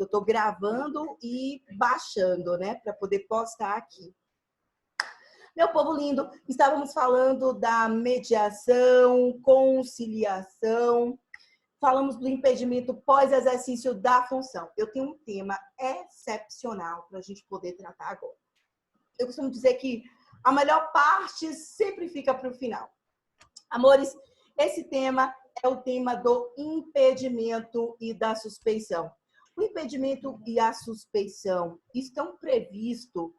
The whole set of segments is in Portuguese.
eu estou gravando e baixando, né, para poder postar aqui. Meu povo lindo, estávamos falando da mediação, conciliação, falamos do impedimento pós-exercício da função. Eu tenho um tema excepcional para a gente poder tratar agora. Eu costumo dizer que a melhor parte sempre fica para o final. Amores, esse tema é o tema do impedimento e da suspeição. O impedimento e a suspeição estão previstos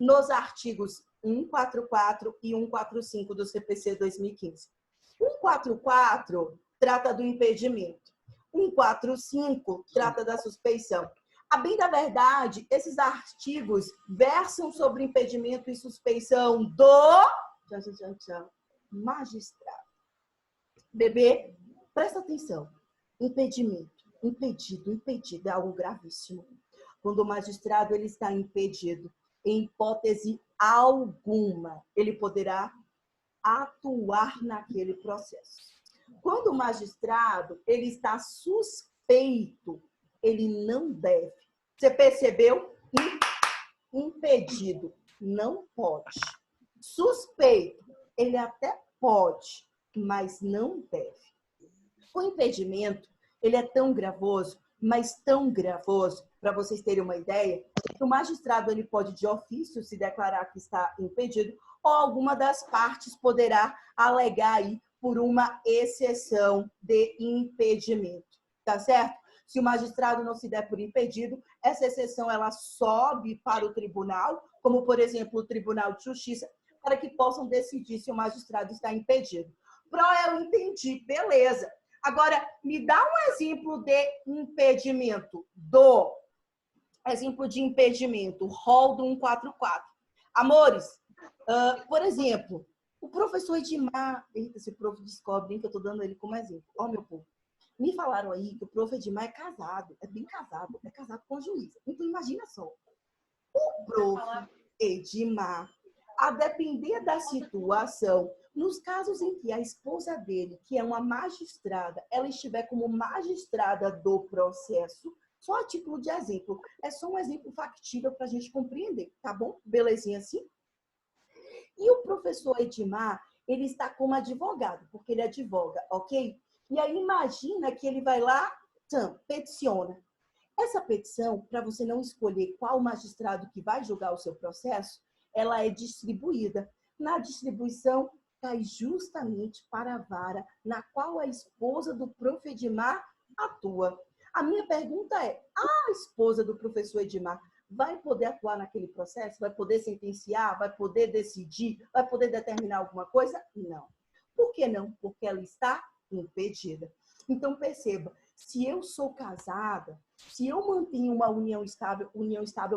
nos artigos 144 e 145 do CPC 2015. 144 trata do impedimento. 145 trata da suspeição. A bem da verdade, esses artigos versam sobre impedimento e suspeição do magistrado. Bebê, presta atenção. Impedimento, impedido é algo gravíssimo. Quando o magistrado ele está impedido, em hipótese alguma, ele poderá atuar naquele processo. Quando o magistrado ele está suspeito, ele não deve. Você percebeu? Impedido, não pode. Suspeito, ele até pode, mas não deve. O impedimento, ele é tão gravoso, mas tão gravoso, para vocês terem uma ideia, que o magistrado ele pode de ofício se declarar que está impedido ou alguma das partes poderá alegar aí por uma exceção de impedimento, tá certo? Se o magistrado não se der por impedido, essa exceção ela sobe para o tribunal, como por exemplo o Tribunal de Justiça, para que possam decidir se o magistrado está impedido. Eu entendi, beleza. Agora, me dá um exemplo de impedimento exemplo de impedimento, rol do 144. Amores, por exemplo, o professor Edmar, eita, esse prof descobre que eu estou dando ele como exemplo. Ó, meu povo, me falaram aí que o prof Edmar é casado, é bem casado, é casado com a juíza. Então, imagina só, o prof Edmar, a depender da situação, nos casos em que a esposa dele, que é uma magistrada, ela estiver como magistrada do processo, só a título de exemplo, é só um exemplo factível para a gente compreender, tá bom? Belezinha assim? E o professor Edmar, ele está como advogado, porque ele advoga, ok? E aí imagina que ele vai lá, peticiona. Essa petição, para você não escolher qual magistrado que vai julgar o seu processo, ela é distribuída. Na distribuição, cai justamente para a vara na qual a esposa do prof. Edmar atua. A minha pergunta é, a esposa do professor Edmar vai poder atuar naquele processo? Vai poder sentenciar? Vai poder decidir? Vai poder determinar alguma coisa? Não. Por que não? Porque ela está impedida. Então, perceba, se eu sou casada, se eu mantenho uma união estável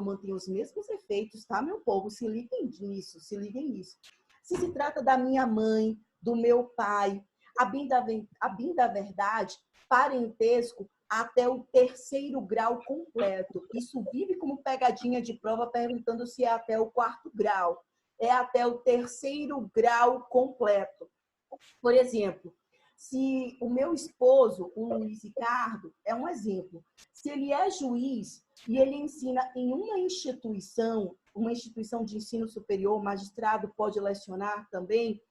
mantém os mesmos efeitos, tá, meu povo? Se liguem nisso, se liguem nisso. Se trata da minha mãe, do meu pai, a bem da verdade, parentesco até o 3º grau completo. Isso vive como pegadinha de prova perguntando se é até o 4º grau. É até o 3º grau completo. Por exemplo, se o meu esposo, o Luiz Ricardo, é um exemplo. Se ele é juiz e ele ensina em uma instituição de ensino superior, magistrado pode lecionar também,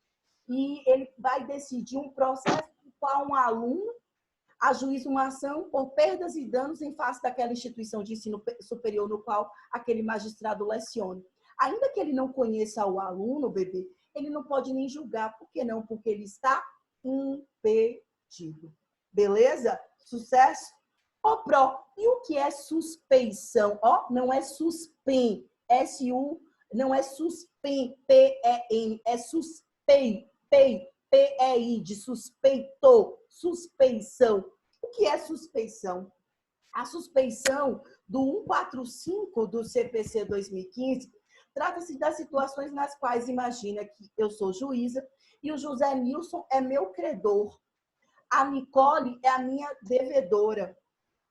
e ele vai decidir um processo no qual um aluno ajuiza uma ação por perdas e danos em face daquela instituição de ensino superior no qual aquele magistrado lecione. Ainda que ele não conheça o aluno, bebê, ele não pode nem julgar. Por que não? Porque ele está impedido. Beleza? Sucesso? E o que é suspeição? Não é suspem, S-U, não é suspem, P-E-N, é suspei, P-E-I, de suspeito, suspeição. O que é suspeição? A suspeição do 145 do CPC 2015 trata-se das situações nas quais imagina que eu sou juíza e o José Nilson é meu credor. A Nicole é a minha devedora.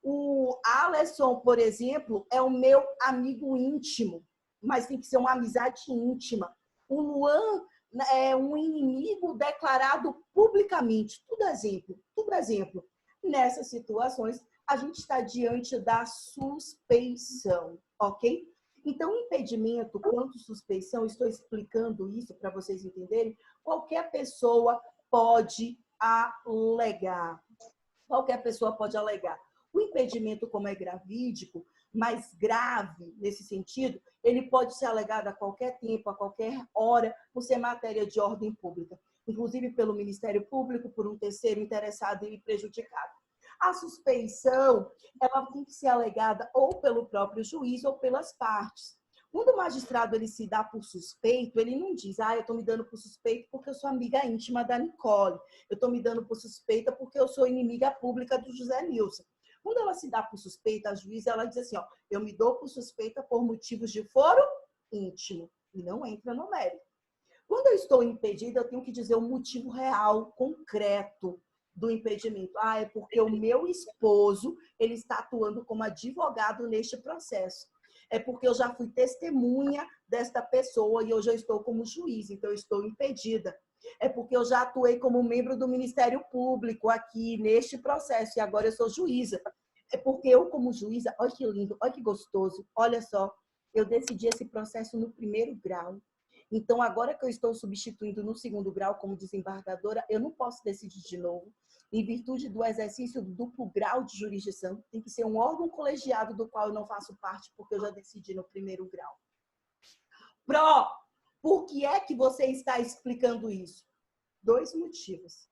O Alisson, por exemplo, é o meu amigo íntimo, mas tem que ser uma amizade íntima. O Luan é um inimigo declarado publicamente. Tudo exemplo. Nessas situações, a gente está diante da suspeição, ok? Então, impedimento quanto suspeição, estou explicando isso para vocês entenderem, qualquer pessoa pode alegar. Qualquer pessoa pode alegar. O impedimento, como é gravídico, mais grave nesse sentido, ele pode ser alegado a qualquer tempo, a qualquer hora, por ser matéria de ordem pública, inclusive pelo Ministério Público, por um terceiro interessado e prejudicado. A suspeição, ela tem que ser alegada ou pelo próprio juiz ou pelas partes. Quando o magistrado ele se dá por suspeito, ele não diz, eu estou me dando por suspeito porque eu sou amiga íntima da Nicole, eu estou me dando por suspeita porque eu sou inimiga pública do José Nilson. Quando ela se dá por suspeita, a juíza ela diz assim, eu me dou por suspeita por motivos de foro íntimo, e não entra no mérito. Quando eu estou impedida, eu tenho que dizer o motivo real, concreto do impedimento. É porque o meu esposo ele está atuando como advogado neste processo. É porque eu já fui testemunha desta pessoa e hoje eu estou como juiz, então eu estou impedida. É porque eu já atuei como membro do Ministério Público aqui neste processo e agora eu sou juíza. É porque eu, como juíza, olha que lindo, olha que gostoso, olha só, eu decidi esse processo no primeiro grau. Então, agora que eu estou substituindo no segundo grau como desembargadora, eu não posso decidir de novo. Em virtude do exercício do duplo grau de jurisdição, tem que ser um órgão colegiado do qual eu não faço parte, porque eu já decidi no primeiro grau. Por que é que você está explicando isso? 2 motivos.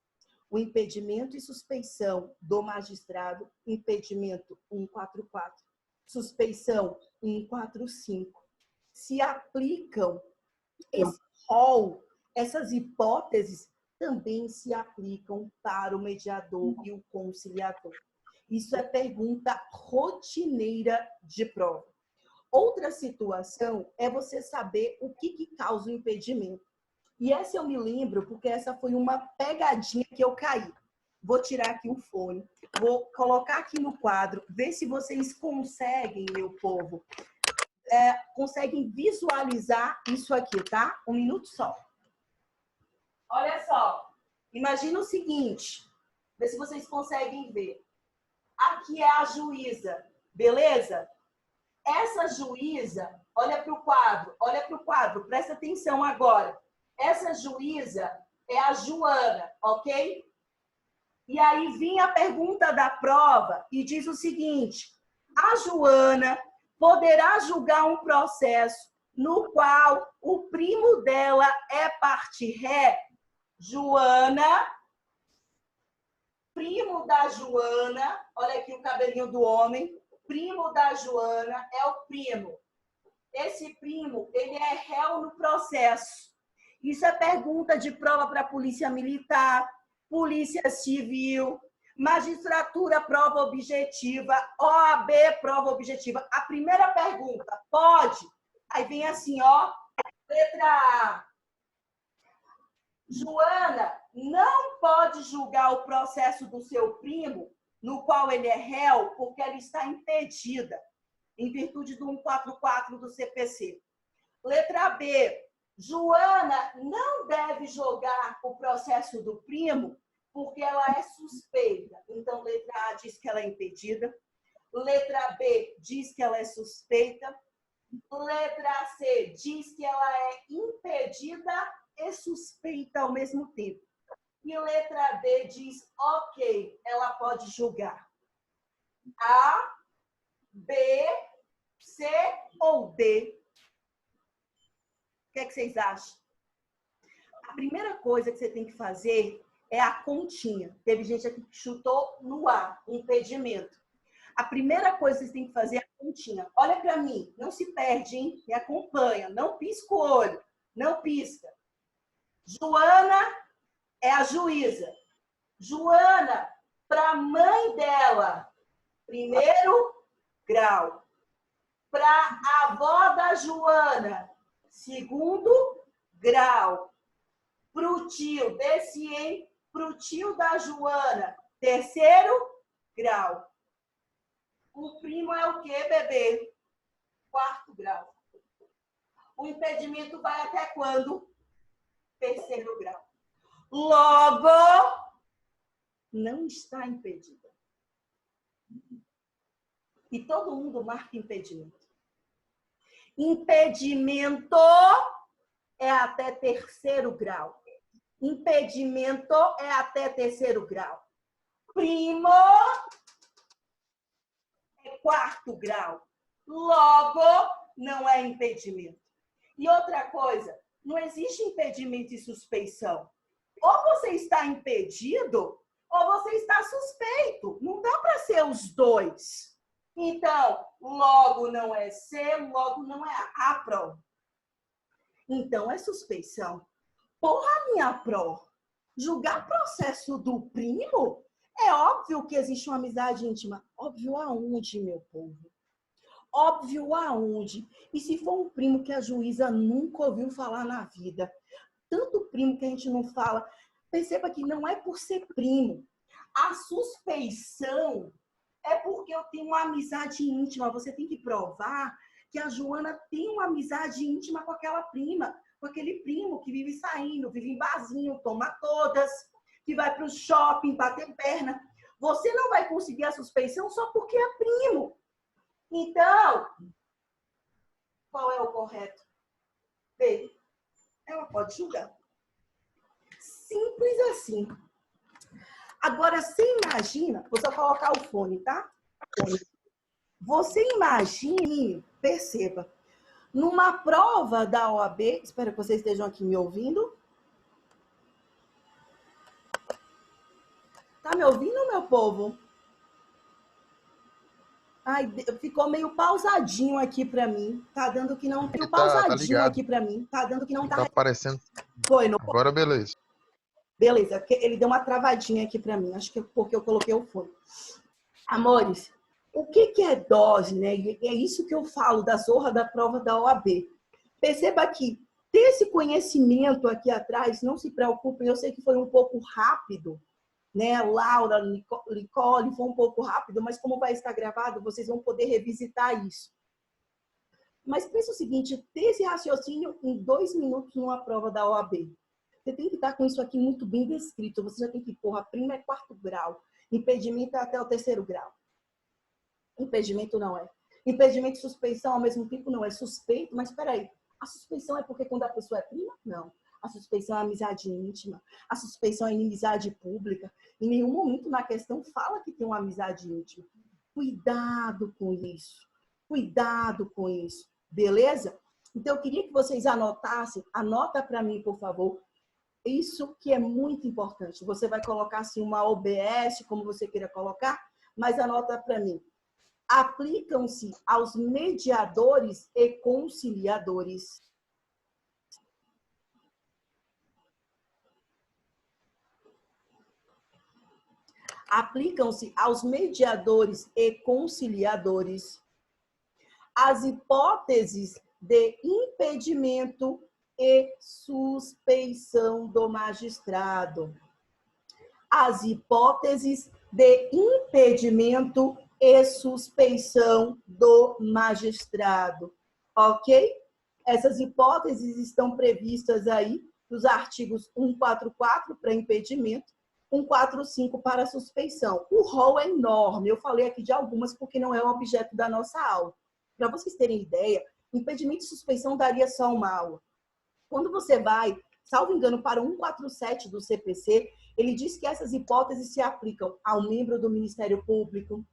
O impedimento e suspeição do magistrado, impedimento 144, suspeição 145, se aplicam esse rol, essas hipóteses também se aplicam para o mediador e o conciliador. Isso é pergunta rotineira de prova. Outra situação é você saber o que causa o impedimento. E essa eu me lembro porque essa foi uma pegadinha que eu caí. Vou tirar aqui o fone, vou colocar aqui no quadro, ver se vocês conseguem, meu povo, conseguem visualizar isso aqui, tá? 1 minuto só. Olha só, imagina o seguinte, vê se vocês conseguem ver. Aqui é a juíza, beleza? Essa juíza, olha para o quadro, presta atenção agora. Essa juíza é a Joana, ok? E aí vinha a pergunta da prova e diz o seguinte, a Joana poderá julgar um processo no qual o primo dela é parte ré. Joana, primo da Joana, olha aqui o cabelinho do homem, primo da Joana é o primo. Esse primo, ele é réu no processo. Isso é pergunta de prova para a Polícia Militar, Polícia Civil, Magistratura, prova objetiva, OAB, prova objetiva. A primeira pergunta, pode? Aí vem assim, letra A. Joana não pode julgar o processo do seu primo, no qual ele é réu, porque ela está impedida, em virtude do 144 do CPC. Letra B. Joana não deve julgar o processo do primo, porque ela é suspeita. Então, letra A diz que ela é impedida. Letra B diz que ela é suspeita. Letra C diz que ela é impedida e suspeita ao mesmo tempo. E letra D diz, ok, ela pode julgar. A, B, C ou D? O que é que vocês acham? A primeira coisa que você tem que fazer é a continha. Teve gente aqui que chutou no A, impedimento. A primeira coisa que vocês têm que fazer é a continha. Olha para mim, não se perde, hein? Me acompanha, não pisca o olho, não pisca. Joana é a juíza. Joana, para a mãe dela, primeiro grau. Para a avó da Joana, segundo grau. Para o tio, desse hein? Para o tio da Joana, terceiro grau. O primo é o quê, bebê? 4º grau. O impedimento vai até quando? 3º grau. Logo, não está impedida. E todo mundo marca impedimento. Impedimento é até terceiro grau. Impedimento é até terceiro grau. Primo é quarto grau. Logo, não é impedimento. E outra coisa, não existe impedimento e suspeição. Ou você está impedido, ou você está suspeito. Não dá para ser os dois. Então, logo não é C, logo não é A. Pró. Então, é suspeição. Porra, minha pró. Julgar processo do primo? É óbvio que existe uma amizade íntima. Óbvio aonde, meu povo? Óbvio aonde? E se for um primo que a juíza nunca ouviu falar na vida? Tanto primo que a gente não fala. Perceba que não é por ser primo. A suspeição é porque eu tenho uma amizade íntima. Você tem que provar que a Joana tem uma amizade íntima com aquela prima, com aquele primo que vive saindo, vive em barzinho, toma todas, que vai para o shopping, bater perna. Você não vai conseguir a suspeição só porque é primo. Então, qual é o correto? B. Ela pode julgar. Simples assim. Agora, você imagina, vou só colocar o fone, tá? Você imagine, perceba, numa prova da OAB, espero que vocês estejam aqui me ouvindo. Tá me ouvindo, meu povo? Ai, ficou meio pausadinho aqui para mim. Tá dando que não. Meio Tá pausadinho ligado. aqui para mim. Tá dando que não tá. Tá aparecendo. Foi, não. Agora beleza. Beleza, ele deu uma travadinha aqui para mim. Acho que é porque eu coloquei o fone. Amores, o que é dose, né? E é isso que eu falo da zorra da prova da OAB. Perceba que ter esse conhecimento aqui atrás, não se preocupem, eu sei que foi um pouco rápido, né? Laura, Nicole, foi um pouco rápido, mas como vai estar gravado, vocês vão poder revisitar isso. Mas pensa o seguinte, ter esse raciocínio em 2 minutos numa prova da OAB. Você tem que estar com isso aqui muito bem descrito. Você já tem que, porra, prima é quarto grau, impedimento é até o terceiro grau. Impedimento não é. Impedimento e suspeição ao mesmo tempo não é suspeito, mas espera aí. A suspeição é porque quando a pessoa é prima? Não. A suspeição é amizade íntima. A suspeição é inimizade pública. Em nenhum momento na questão fala que tem uma amizade íntima. Cuidado com isso. Cuidado com isso. Beleza? Então, eu queria que vocês anotassem. Anota para mim, por favor. Isso que é muito importante. Você vai colocar assim uma OBS, como você queira colocar, mas anota para mim. Aplicam-se aos mediadores e conciliadores. Aplicam-se aos mediadores e conciliadores as hipóteses de impedimento e suspeição do magistrado. As hipóteses de impedimento e suspeição do magistrado. Ok? Essas hipóteses estão previstas aí nos artigos 144 para impedimento, 145 para suspeição. O rol é enorme, eu falei aqui de algumas porque não é o objeto da nossa aula. Para vocês terem ideia, impedimento e suspeição daria só uma aula. Quando você vai, salvo engano, para o 147 do CPC, ele diz que essas hipóteses se aplicam ao membro do Ministério Público,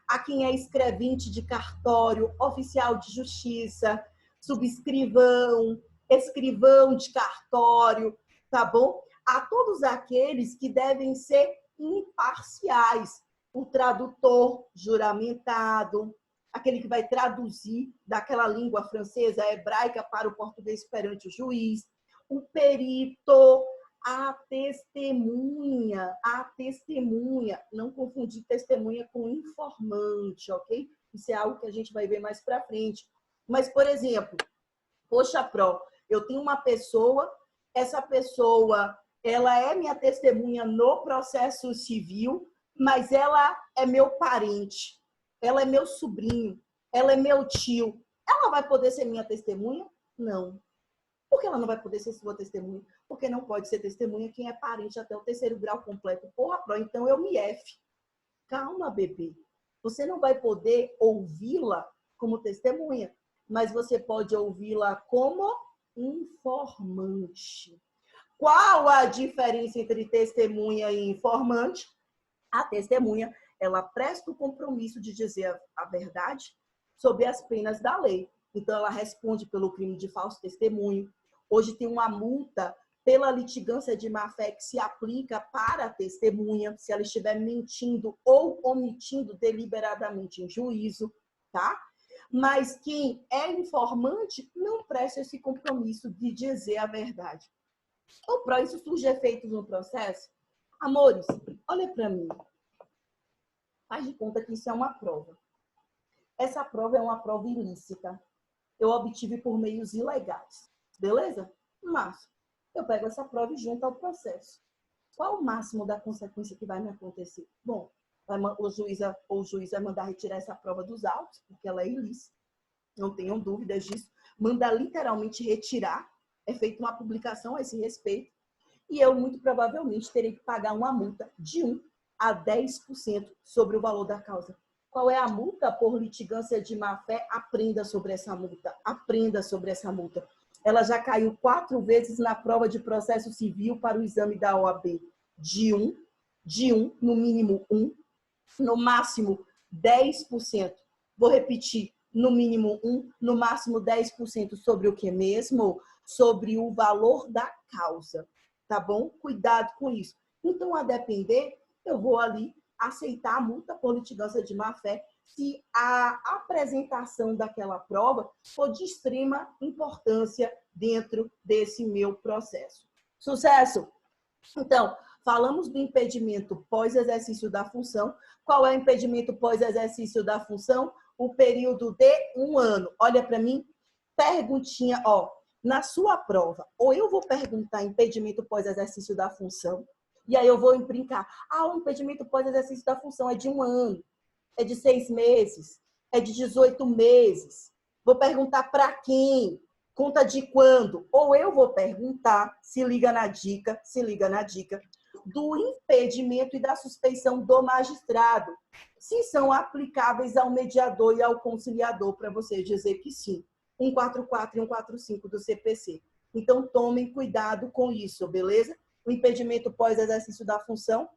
a quem é escrevinte de cartório, oficial de justiça, subscrivão, escrivão de cartório, tá bom? A todos aqueles que devem ser imparciais, o tradutor juramentado, aquele que vai traduzir daquela língua francesa, hebraica, para o português perante o juiz, o perito, a testemunha, não confundir testemunha com informante, ok? Isso é algo que a gente vai ver mais para frente. Mas, por exemplo, poxa, Pró, eu tenho uma pessoa, essa pessoa, ela é minha testemunha no processo civil, mas ela é meu parente, ela é meu sobrinho, ela é meu tio. Ela vai poder ser minha testemunha? Não. Por que ela não vai poder ser sua testemunha? Porque não pode ser testemunha quem é parente até o terceiro grau completo. Porra, Pró, então eu me F. Calma, bebê. Você não vai poder ouvi-la como testemunha, mas você pode ouvi-la como informante. Qual a diferença entre testemunha e informante? A testemunha, ela presta o compromisso de dizer a verdade sob as penas da lei. Então, ela responde pelo crime de falso testemunho. Hoje tem uma multa pela litigância de má-fé que se aplica para a testemunha, se ela estiver mentindo ou omitindo deliberadamente em juízo, tá? Mas quem é informante não presta esse compromisso de dizer a verdade. Ou para isso surge efeitos no processo? Amores, olha para mim. Faz de conta que isso é uma prova. Essa prova é uma prova ilícita. Eu obtive por meios ilegais. Beleza? Mas eu pego essa prova e junto ao processo. Qual o máximo da consequência que vai me acontecer? Bom, o juiz vai mandar retirar essa prova dos autos, porque ela é ilícita. Não tenham dúvidas disso. Manda literalmente retirar. É feita uma publicação a esse respeito. E eu, muito provavelmente, terei que pagar uma multa de 1 a 10% sobre o valor da causa. Qual é a multa por litigância de má-fé? Aprenda sobre essa multa. Aprenda sobre essa multa. Ela já caiu 4 vezes na prova de processo civil para o exame da OAB. De 1, no mínimo 1, no máximo 10%. Vou repetir, no mínimo 1, no máximo 10% sobre o que mesmo? Sobre o valor da causa. Tá bom? Cuidado com isso. Então, a depender, eu vou ali aceitar a multa por litigância de má-fé se a apresentação daquela prova for de extrema importância dentro desse meu processo. Sucesso! Então, falamos do impedimento pós-exercício da função. Qual é o impedimento pós-exercício da função? O período de 1 ano. Olha para mim, perguntinha, ó. Na sua prova, ou eu vou perguntar impedimento pós-exercício da função, e aí eu vou brincar. O impedimento pós-exercício da função é de 1 ano, é de 6 meses, é de 18 meses. Vou perguntar para quem? Conta de quando? Ou eu vou perguntar, se liga na dica, do impedimento e da suspeição do magistrado, se são aplicáveis ao mediador e ao conciliador, para você dizer que sim. 144 e 145 do CPC. Então, tomem cuidado com isso, beleza? O impedimento pós-exercício da função,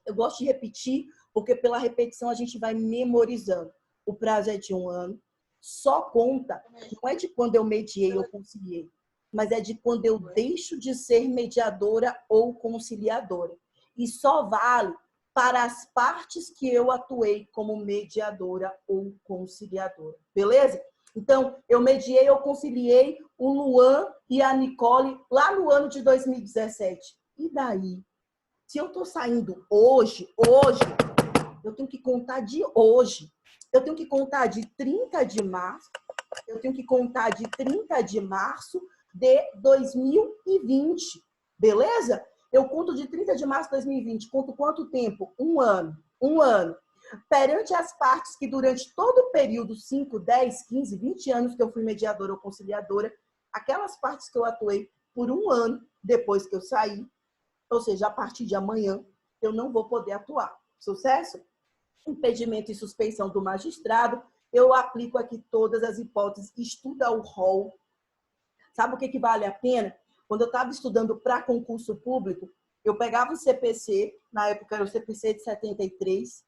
eu gosto de repetir, porque pela repetição a gente vai memorizando. O prazo é de 1 ano, só conta, não é de quando eu mediei ou conciliei, mas é de quando eu deixo de ser mediadora ou conciliadora. E só vale para as partes que eu atuei como mediadora ou conciliadora, beleza? Então, eu mediei, eu conciliei o Luan e a Nicole lá no ano de 2017. E daí? Se eu estou saindo hoje, eu tenho que contar de hoje. Eu tenho que contar de 30 de março, de 2020. Beleza? Eu conto de 30 de março de 2020. Conto quanto tempo? 1 ano. 1 ano. Perante as partes que durante todo o período, 5, 10, 15, 20 anos que eu fui mediadora ou conciliadora, aquelas partes que eu atuei por 1 ano depois que eu saí, ou seja, a partir de amanhã, eu não vou poder atuar. Sucesso? Impedimento e suspeição do magistrado, eu aplico aqui todas as hipóteses, estuda o rol. Sabe o que vale a pena? Quando eu estava estudando para concurso público, eu pegava o CPC, na época era o CPC de 73,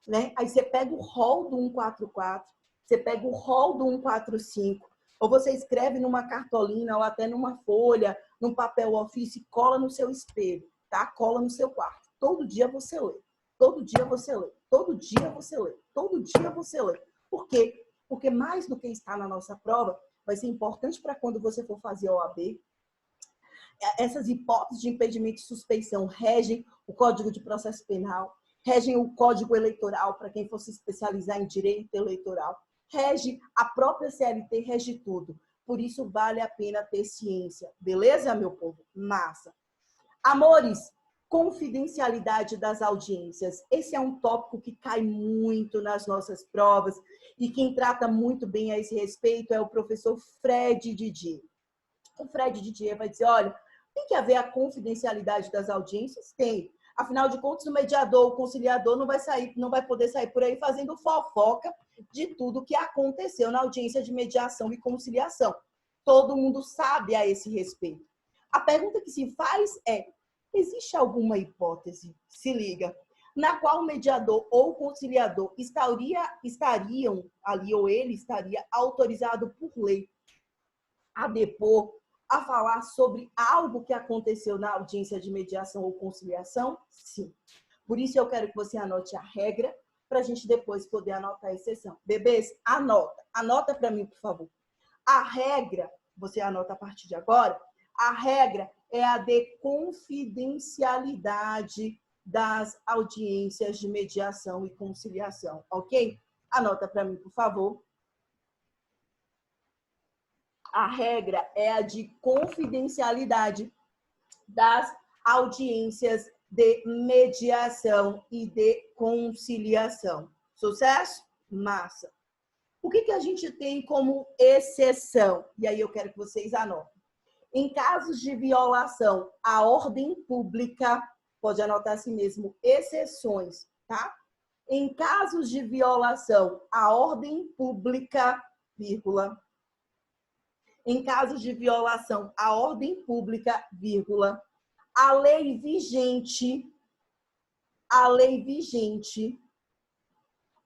né? Aí você pega o rol do 144, você pega o rol do 145, ou você escreve numa cartolina ou até numa folha, num papel ofício e cola no seu espelho, tá? Cola no seu quarto. Todo dia você lê. Todo dia você lê. Todo dia você lê. Todo dia você lê. Por quê? Porque mais do que está na nossa prova, vai ser importante para quando você for fazer a OAB. Essas hipóteses de impedimento e suspeição regem o Código de Processo Penal, regem o Código Eleitoral, para quem for se especializar em direito eleitoral, rege a própria CLT, rege tudo. Por isso, vale a pena ter ciência. Beleza, meu povo? Massa. Amores, confidencialidade das audiências. Esse é um tópico que cai muito nas nossas provas e quem trata muito bem a esse respeito é o professor Fred Didier. O Fred Didier vai dizer, olha, tem que haver a confidencialidade das audiências? Tem. Afinal de contas, o mediador, o conciliador não vai poder sair por aí fazendo fofoca de tudo que aconteceu na audiência de mediação e conciliação. Todo mundo sabe a esse respeito. A pergunta que se faz é: existe alguma hipótese, se liga, na qual o mediador ou o conciliador estariam ali, ou ele estaria autorizado por lei a depor, a falar sobre algo que aconteceu na audiência de mediação ou conciliação? Sim. Por isso eu quero que você anote a regra, para a gente depois poder anotar a exceção. Bebês, anota. Anota para mim, por favor. A regra, você anota a partir de agora, a regra é a de confidencialidade das audiências de mediação e conciliação, ok? Anota para mim, por favor. A regra é a de confidencialidade das audiências de mediação e de conciliação. Sucesso? Massa. O que a gente tem como exceção? E aí eu quero que vocês anotem. Em casos de violação à ordem pública, pode anotar assim mesmo, exceções, tá? Em casos de violação à ordem pública, vírgula, em casos de violação à ordem pública, vírgula, a lei vigente,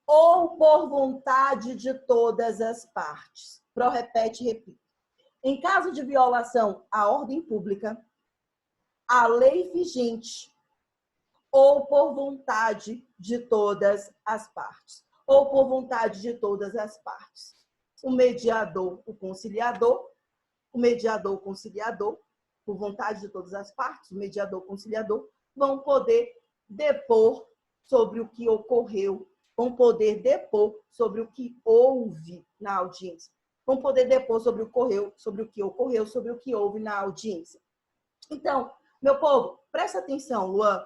ou por vontade de todas as partes. Repito. Em caso de violação à ordem pública, a lei vigente, ou por vontade de todas as partes. Ou por vontade de todas as partes. O mediador, o conciliador, por vontade de todas as partes, o mediador, o conciliador, vão poder depor sobre o que ocorreu, vão poder depor sobre o que houve na audiência, vão poder depor sobre o que ocorreu, sobre o que houve na audiência. Então, meu povo, presta atenção, Luan.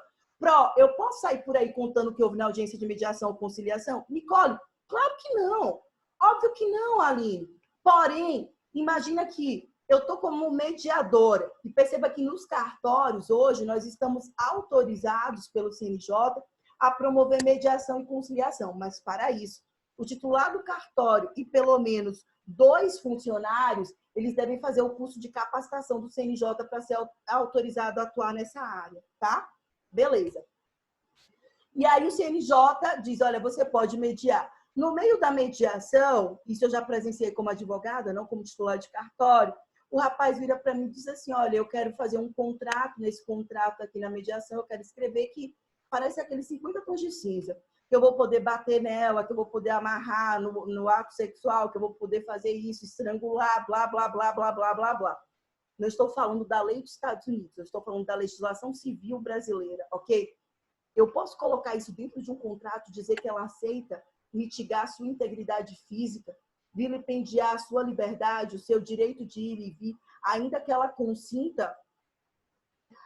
Eu posso sair por aí contando o que houve na audiência de mediação ou conciliação? Nicole, claro que não. Óbvio que não, Aline. Porém, imagina que eu estou como mediadora e perceba que nos cartórios, hoje, nós estamos autorizados pelo CNJ a promover mediação e conciliação. Mas, para isso, o titular do cartório e pelo menos 2 funcionários, eles devem fazer o curso de capacitação do CNJ para ser autorizado a atuar nessa área, tá? Beleza. E aí o CNJ diz, olha, você pode mediar. No meio da mediação, isso eu já presenciei como advogada, não como titular de cartório, o rapaz vira para mim e diz assim, olha, eu quero fazer um contrato, nesse contrato aqui na mediação, eu quero escrever que parece aqueles 50 tons de cinza, que eu vou poder bater nela, que eu vou poder amarrar no ato sexual, que eu vou poder fazer isso, estrangular, blá, blá, blá, blá, blá, blá, blá. Não estou falando da lei dos Estados Unidos, eu estou falando da legislação civil brasileira, ok? Eu posso colocar isso dentro de um contrato, dizer que ela aceita mitigar a sua integridade física, vilipendiar a sua liberdade, o seu direito de ir e vir, ainda que ela consinta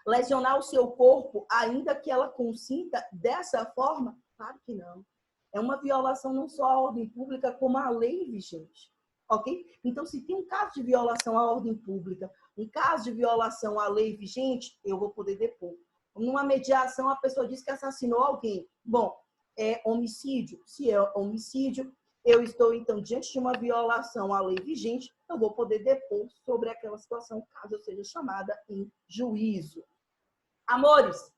lesionar o seu corpo, ainda que ela consinta dessa forma? Claro que não. É uma violação não só à ordem pública, como à lei vigente. Ok? Então, se tem um caso de violação à ordem pública, um caso de violação à lei vigente, eu vou poder depor. Numa mediação, a pessoa diz que assassinou alguém. Bom, é homicídio. Se é homicídio, eu estou, então, diante de uma violação à lei vigente, eu vou poder depor sobre aquela situação, caso eu seja chamada em juízo. Amores,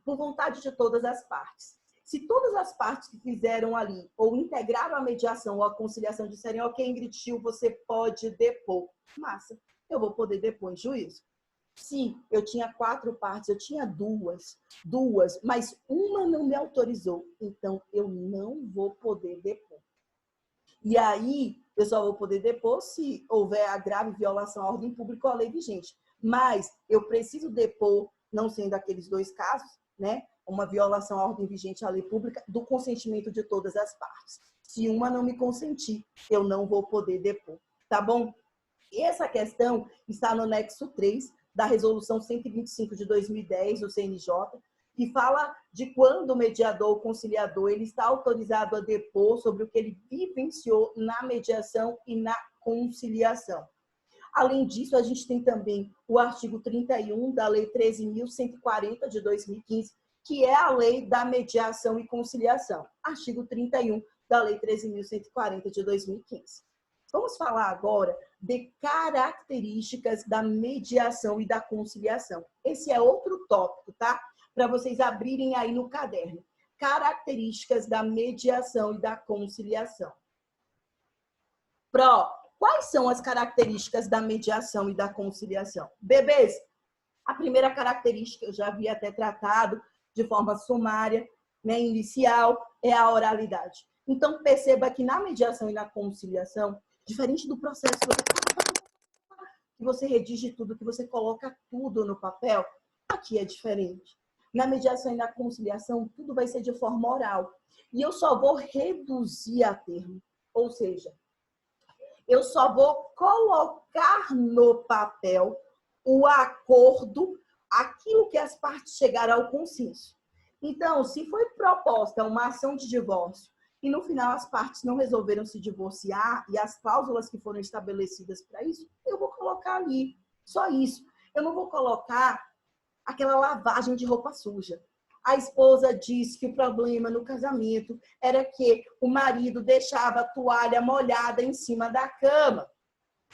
por vontade de todas as partes. Se todas as partes que fizeram ali, ou integraram a mediação ou a conciliação, disserem, ok, Ingrid Gil, você pode depor. Massa, eu vou poder depor em juízo. Se eu tinha 4 partes, eu tinha duas, mas uma não me autorizou, então eu não vou poder depor. E aí, eu só vou poder depor se houver a grave violação à ordem pública ou à lei vigente. Mas eu preciso depor, não sendo aqueles 2 casos, né? Uma violação à ordem vigente à lei pública, do consentimento de todas as partes. Se uma não me consentir, eu não vou poder depor. Tá bom? E essa questão está no anexo 3 da Resolução 125 de 2010, do CNJ, que fala de quando o mediador ou conciliador ele está autorizado a depor sobre o que ele vivenciou na mediação e na conciliação. Além disso, a gente tem também o artigo 31 da Lei 13.140 de 2015, que é a Lei da Mediação e Conciliação, artigo 31 da Lei 13.140 de 2015. Vamos falar agora de características da mediação e da conciliação. Esse é outro tópico, tá? Para vocês abrirem aí no caderno. Características da mediação e da conciliação. Pro, quais são as características da mediação e da conciliação? Bebês, a primeira característica, eu já havia até tratado de forma sumária, né, inicial, é a oralidade. Então, perceba que na mediação e na conciliação, diferente do processo que você redige tudo, que você coloca tudo no papel, aqui é diferente. Na mediação e na conciliação, tudo vai ser de forma oral. E eu só vou reduzir a termo. Ou seja, eu só vou colocar no papel o acordo, aquilo que as partes chegaram ao consenso. Então, se foi proposta uma ação de divórcio e no final as partes não resolveram se divorciar e as cláusulas que foram estabelecidas para isso, eu vou colocar ali. Só isso. Eu não vou colocar aquela lavagem de roupa suja. A esposa disse que o problema no casamento era que o marido deixava a toalha molhada em cima da cama.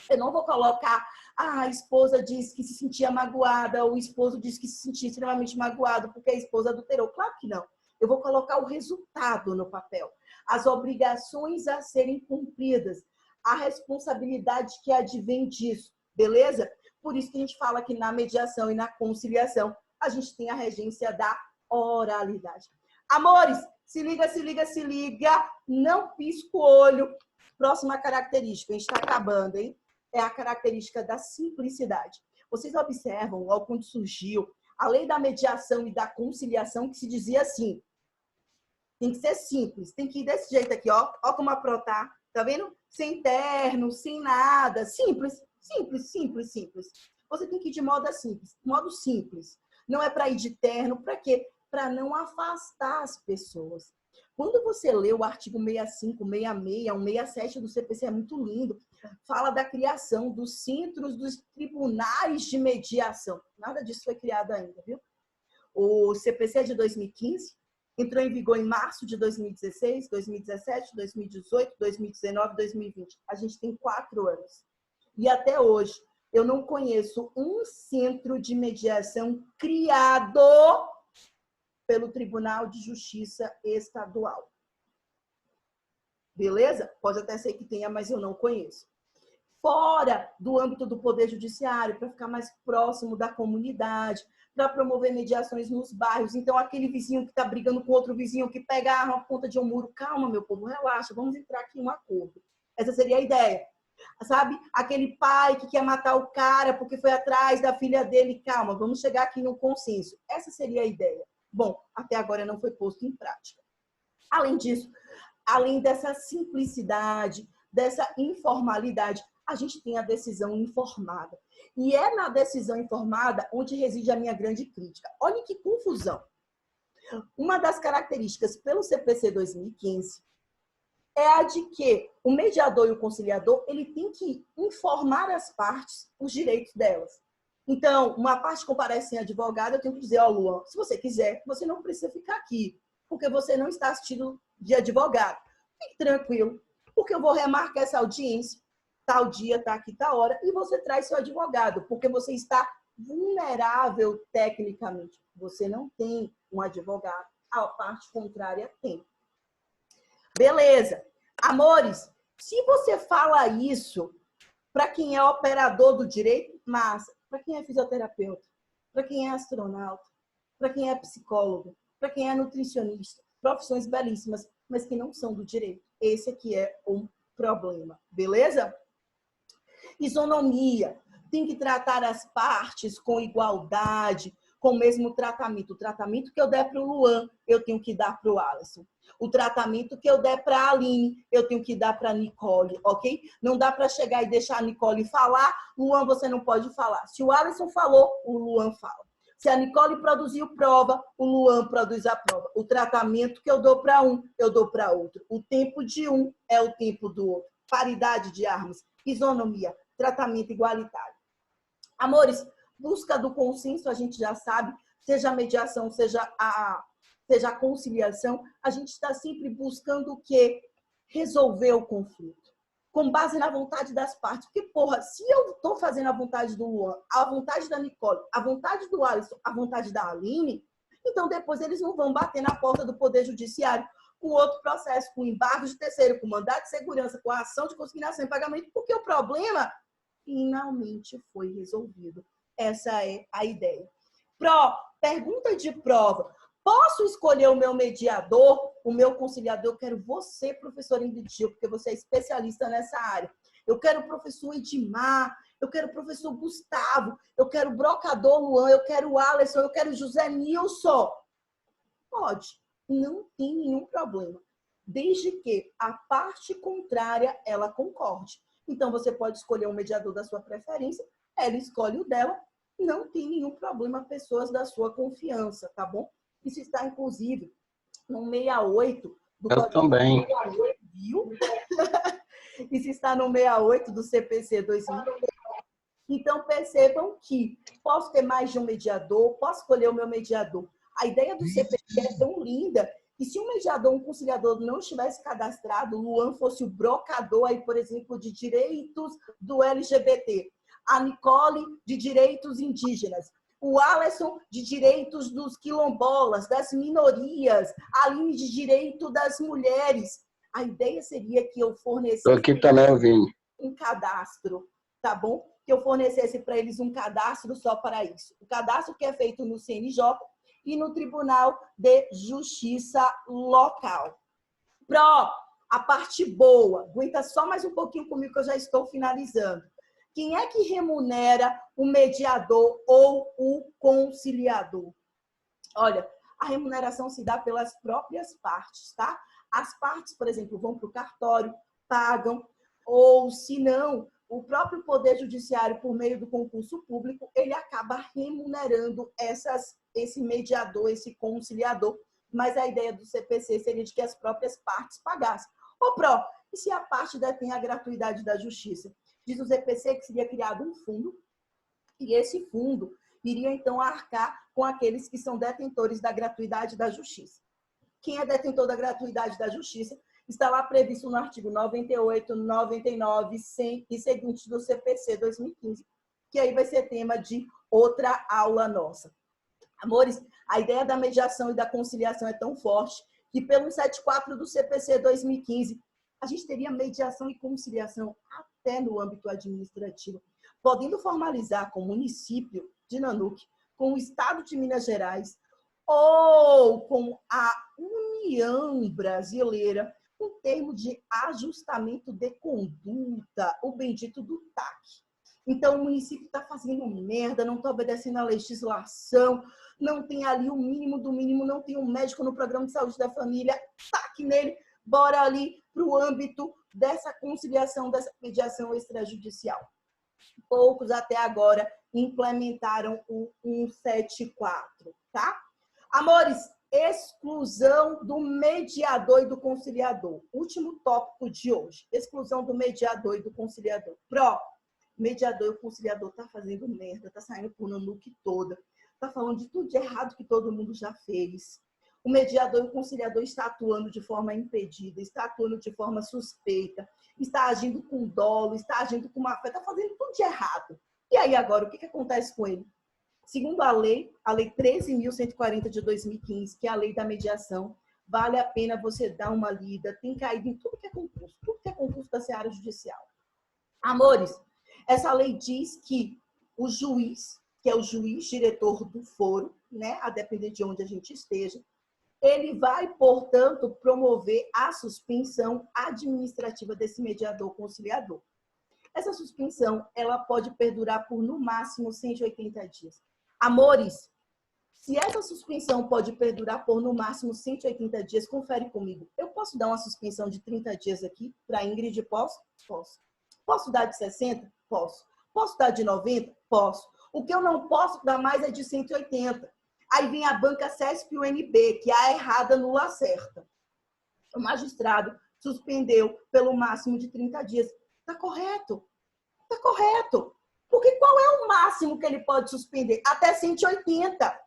Eu não vou colocar, a esposa disse que se sentia magoada, ou o esposo disse que se sentia extremamente magoado porque a esposa adulterou. Claro que não. Eu vou colocar o resultado no papel. As obrigações a serem cumpridas. A responsabilidade que advém disso. Beleza? Por isso que a gente fala que na mediação e na conciliação, a gente tem a regência da oralidade. Amores, se liga, se liga, se liga. Não pisca o olho. Próxima característica, a gente está acabando, hein? É a característica da simplicidade. Vocês observam, logo quando surgiu a lei da mediação e da conciliação, que se dizia assim, tem que ser simples, tem que ir desse jeito aqui, ó. Ó como aprontar, tá vendo? Sem terno, sem nada, simples, simples, simples, simples. Você tem que ir de modo simples. Não é para ir de terno, para quê? Para não afastar as pessoas. Quando você lê o artigo 65, 66, 167 do CPC, é muito lindo. Fala da criação dos centros dos tribunais de mediação. Nada disso foi criado ainda, viu? O CPC é de 2015, entrou em vigor em março de 2016, 2017, 2018, 2019, 2020. A gente tem 4 anos. E até hoje, eu não conheço um centro de mediação criado pelo Tribunal de Justiça Estadual. Beleza? Pode até ser que tenha, mas eu não conheço. Fora do âmbito do Poder Judiciário, para ficar mais próximo da comunidade, para promover mediações nos bairros. Então, aquele vizinho que está brigando com outro vizinho, que pega a arma, ponta de um muro, calma, meu povo, relaxa, vamos entrar aqui em um acordo. Essa seria a ideia. Sabe? Aquele pai que quer matar o cara porque foi atrás da filha dele, calma, vamos chegar aqui num consenso. Essa seria a ideia. Bom, até agora não foi posto em prática. Além disso, além dessa simplicidade, dessa informalidade, a gente tem a decisão informada. E é na decisão informada onde reside a minha grande crítica. Olha que confusão. Uma das características pelo CPC 2015 é a de que o mediador e o conciliador, ele tem que informar as partes os direitos delas. Então, uma parte comparece sem advogado, eu tenho que dizer, ó, Luan, se você quiser, você não precisa ficar aqui, porque você não está assistindo de advogado. Fique tranquilo, porque eu vou remarcar essa audiência, tal dia, tá aqui, tal hora, e você traz seu advogado, porque você está vulnerável tecnicamente. Você não tem um advogado, a parte contrária tem. Beleza. Amores, se você fala isso para quem é operador do direito, massa. Para quem é fisioterapeuta, para quem é astronauta, para quem é psicólogo, para quem é nutricionista, profissões belíssimas, mas que não são do direito. Esse aqui é um problema, beleza? Isonomia. Tem que tratar as partes com igualdade, com o mesmo tratamento. O tratamento que eu der para o Luan, eu tenho que dar para o Alisson. O tratamento que eu der para a Aline, eu tenho que dar para a Nicole, ok? Não dá para chegar e deixar a Nicole falar, Luan, você não pode falar. Se o Alisson falou, o Luan fala. Se a Nicole produziu prova, o Luan produz a prova. O tratamento que eu dou para um, eu dou para outro. O tempo de um é o tempo do outro. Paridade de armas, isonomia, tratamento igualitário. Amores, busca do consenso, a gente já sabe, seja a mediação, seja a conciliação, a gente está sempre buscando o quê? Resolver o conflito. Com base na vontade das partes. Porque, porra, se eu estou fazendo a vontade do Luan, a vontade da Nicole, a vontade do Alisson, a vontade da Aline, então depois eles não vão bater na porta do Poder Judiciário com outro processo, com embargo de terceiro, com mandado de segurança, com a ação de consignação e pagamento, porque o problema finalmente foi resolvido. Essa é a ideia. Pergunta de prova. Posso escolher o meu mediador, o meu conciliador? Eu quero você, professor Ingrid Gil, porque você é especialista nessa área. Eu quero o professor Edmar, eu quero o professor Gustavo, eu quero o brocador Luan, eu quero o Alisson, eu quero o José Nilson. Pode, não tem nenhum problema. Desde que a parte contrária, ela concorde. Então, você pode escolher um mediador da sua preferência, ela escolhe o dela, não tem nenhum problema, pessoas da sua confiança, tá bom? Isso está, inclusive, no 68 do Eu Código também. Civil. Isso está no 68 do CPC 2000. Então, percebam que posso ter mais de um mediador, posso escolher o meu mediador. A ideia do CPC é tão linda que se um mediador, um conciliador não estivesse cadastrado, o Luan fosse o brocador, aí, por exemplo, de direitos do LGBT, a Nicole de direitos indígenas, o Alisson de direitos dos quilombolas, das minorias, a Aline de direito das mulheres. A ideia seria que eu fornecesse... Estou aqui também ouvindo. Um cadastro, tá bom? Que eu fornecesse para eles um cadastro só para isso. O cadastro que é feito no CNJ e no Tribunal de Justiça Local. A parte boa. Aguenta só mais um pouquinho comigo que eu já estou finalizando. Quem é que remunera o mediador ou o conciliador? Olha, a remuneração se dá pelas próprias partes, tá? As partes, por exemplo, vão para o cartório, pagam, ou se não, o próprio Poder Judiciário, por meio do concurso público, ele acaba remunerando esse mediador, esse conciliador. Mas a ideia do CPC seria de que as próprias partes pagassem. E se a parte detém a gratuidade da justiça? Diz o CPC que seria criado um fundo, e esse fundo iria, então, arcar com aqueles que são detentores da gratuidade da justiça. Quem é detentor da gratuidade da justiça está lá previsto no artigo 98, 99, 100 e seguintes do CPC 2015, que aí vai ser tema de outra aula nossa. Amores, a ideia da mediação e da conciliação é tão forte que pelo 174 do CPC 2015, a gente teria mediação e conciliação até no âmbito administrativo, podendo formalizar com o município de Nanuque, com o Estado de Minas Gerais ou com a União Brasileira, um termo de ajustamento de conduta, o bendito do TAC. Então, o município está fazendo merda, não está obedecendo à legislação, não tem ali o mínimo do mínimo, não tem um médico no programa de saúde da família, TAC nele, bora ali para o âmbito dessa conciliação, dessa mediação extrajudicial. Poucos até agora implementaram o 174, tá? Amores, exclusão do mediador e do conciliador. Último tópico de hoje. Exclusão do mediador e do conciliador. Mediador e o conciliador tá fazendo merda, tá saindo por Nanuque toda, tá falando de tudo de errado que todo mundo já fez. O mediador e o conciliador está atuando de forma impedida, está atuando de forma suspeita, está agindo com dolo, está agindo com má fé, está fazendo tudo de errado. E aí agora, o que acontece com ele? Segundo a lei 13.140 de 2015, que é a lei da mediação, vale a pena você dar uma lida, tem caído em tudo que é concurso da seara judicial. Amores, essa lei diz que o juiz, que é o juiz diretor do foro, né, a depender de onde a gente esteja, ele vai, portanto, promover a suspensão administrativa desse mediador conciliador. Essa suspensão, ela pode perdurar por, no máximo, 180 dias. Amores, se essa suspensão pode perdurar por, no máximo, 180 dias, confere comigo. Eu posso dar uma suspensão de 30 dias aqui para a Ingrid? Posso? Posso. Posso dar de 60? Posso. Posso dar de 90? Posso. O que eu não posso dar mais é de 180. Aí vem a banca CESP e o UNB, que a errada não acerta. O magistrado suspendeu pelo máximo de 30 dias. Está correto. Está correto. Porque qual é o máximo que ele pode suspender? Até 180.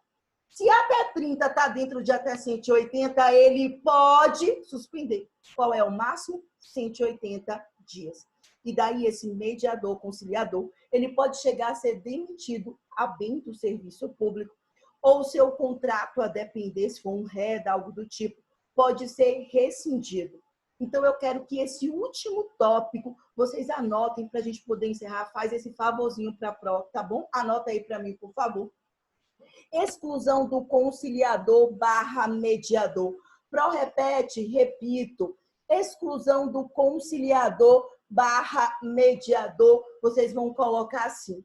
Se até 30 está dentro de até 180, ele pode suspender. Qual é o máximo? 180 dias. E daí esse mediador, conciliador, ele pode chegar a ser demitido a bem do serviço público, ou seu contrato, a depender, se for um RED, algo do tipo, pode ser rescindido. Então, eu quero que esse último tópico vocês anotem para a gente poder encerrar. Faz esse favorzinho para a prova, tá bom? Anota aí para mim, por favor. Exclusão do conciliador / mediador. Pro repete, repito. Exclusão do conciliador / mediador. Vocês vão colocar assim.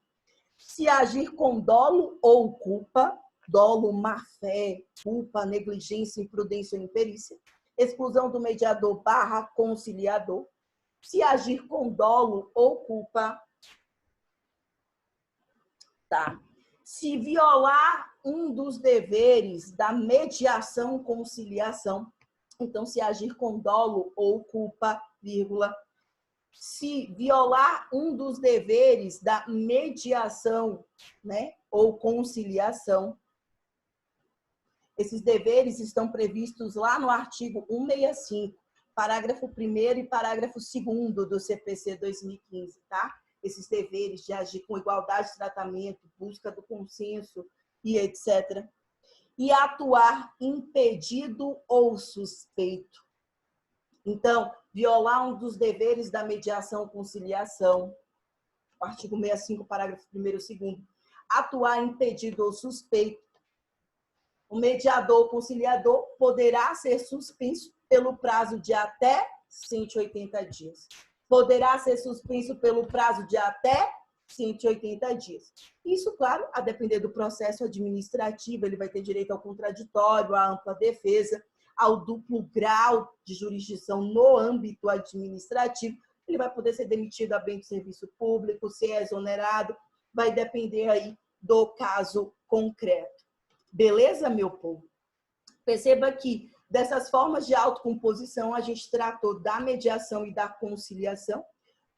Se agir com dolo ou culpa, dolo, má-fé, culpa, negligência, imprudência ou imperícia. Exclusão do mediador / conciliador. Se agir com dolo ou culpa, tá? Se violar um dos deveres da mediação-conciliação, então se agir com dolo ou culpa, vírgula, se violar um dos deveres da mediação, né, ou conciliação, esses deveres estão previstos lá no artigo 165, parágrafo 1º e parágrafo 2º do CPC 2015, tá? Esses deveres de agir com igualdade de tratamento, busca do consenso e etc. E atuar impedido ou suspeito. Então, violar um dos deveres da mediação-conciliação, artigo 65, parágrafo 1º e 2º. Atuar impedido ou suspeito. O mediador ou conciliador poderá ser suspenso pelo prazo de até 180 dias. Poderá ser suspenso pelo prazo de até 180 dias. Isso, claro, a depender do processo administrativo, ele vai ter direito ao contraditório, à ampla defesa, ao duplo grau de jurisdição no âmbito administrativo. Ele vai poder ser demitido a bem do serviço público, ser exonerado, vai depender aí do caso concreto. Beleza, meu povo? Perceba que dessas formas de autocomposição, a gente tratou da mediação e da conciliação.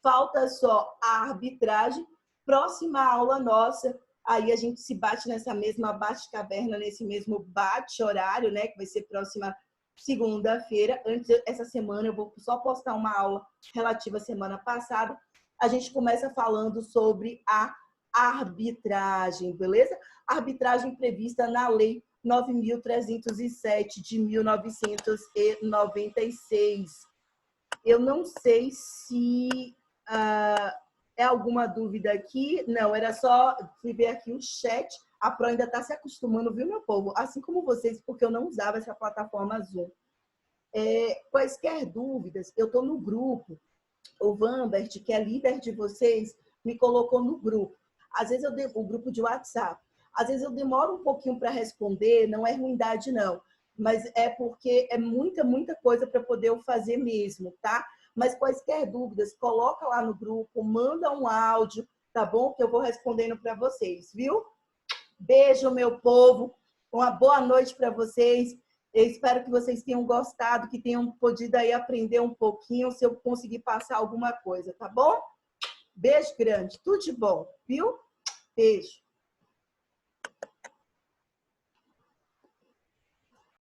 Falta só a arbitragem. Próxima aula nossa, aí a gente se bate nessa mesma bate-caverna, nesse mesmo bate-horário, né? Que vai ser próxima segunda-feira. Antes, essa semana, eu vou só postar uma aula relativa à semana passada. A gente começa falando sobre a arbitragem, beleza? Arbitragem prevista na Lei 9.307 de 1996. Eu não sei se é alguma dúvida aqui. Não, era só ver aqui o chat. A Pro ainda está se acostumando, viu, meu povo? Assim como vocês, porque eu não usava essa plataforma Zoom. Quaisquer dúvidas, eu estou no grupo. O Vambert, que é líder de vocês, me colocou no grupo. Às vezes o grupo de WhatsApp. Às vezes eu demoro um pouquinho para responder, não é ruindade não, mas é porque é muita coisa para poder eu fazer mesmo, tá? Mas quaisquer dúvidas, coloca lá no grupo, manda um áudio, tá bom? Que eu vou respondendo para vocês, viu? Beijo, meu povo. Uma boa noite para vocês. Eu espero que vocês tenham gostado, que tenham podido aí aprender um pouquinho, se eu conseguir passar alguma coisa, tá bom? Beijo grande, tudo de bom, viu? Beijo.